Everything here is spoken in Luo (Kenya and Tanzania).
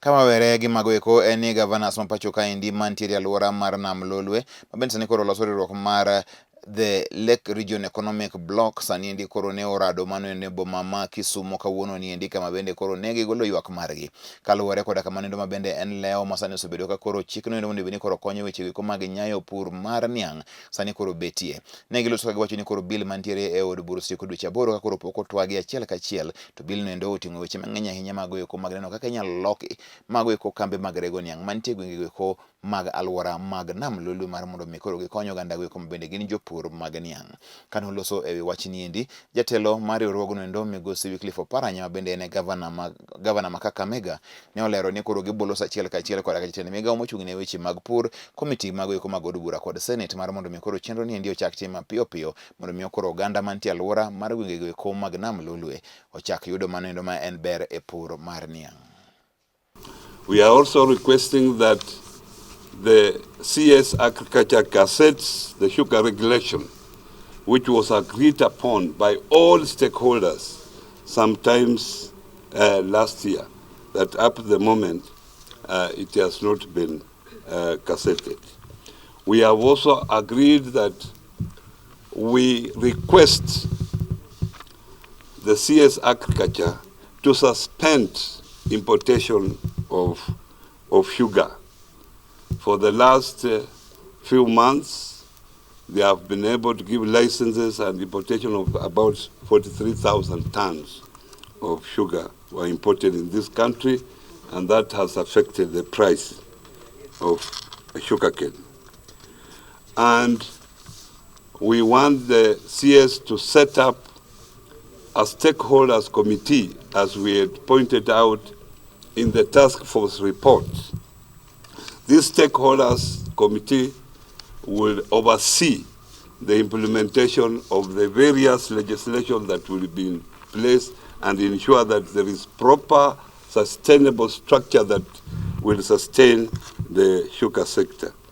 Kama were gi mago eko en ni Gavanas ma pacho kaendi mantiere alwora mar nam Lolwe mabende sani koro loso riwruok mar the Lake Region Economic Block sani endi koro ne orado mano e boma ma Kisumo kawuono ni endi kama bende koro ne gigolo ywak margi kaluwore koda kamano endo ma bende en leo ma sani osebedo ka koro chikno endo mondo obed ni koro konyo weche go mag nyayo pur mar niang' sani koro betie. Ne giloso ka giwacho ni koro bill mantiere e od buru sieko dweche 8 ka koro pok otwagi achiel kachiel to bill no endo oting'o weche mang'eny ahinya mago eko mag neno kaka inyalo loki mago eko kambe mag rego niang' mantie gwenge eko mag alwora mag nam Lolwe mar mondo mi koro gikonyo oganda go eko bende gin jopur mag niang'. Kane oloso ewi wach ni endi, jatelo mar riwruogno endo migosi Wycliff Oparanya bende en gavana ma Kakamega ne olero ni koro gibolo achiel kachiel koda jatend migawo mochung' ne weche mag pur, committee mago eko mag od bura kod senate mar mondo mi koro chenro ni endi ochak tim mapiyo piyo mondo mi koro oganda mantie alwora mar gwenge go eko mag nam Lolwe ochak yudo mano endo ma en ber e pur mar niang'. We are also requesting that the CS Agriculture gazettes the sugar regulation, which was agreed upon by all stakeholders sometimes last year, that up to the moment it has not been gazetted. We have also agreed that we request the CS Agriculture to suspend importation of sugar. For the last few months, they have been able to give licenses and importation of about 43,000 tons of sugar were imported in this country, and that has affected the price of sugarcane. And we want the CS to set up a stakeholders committee, as we had pointed out in the task force report. This stakeholders committee will oversee the implementation of the various legislation that will be in place and ensure that there is proper, sustainable structure that will sustain the sugar sector.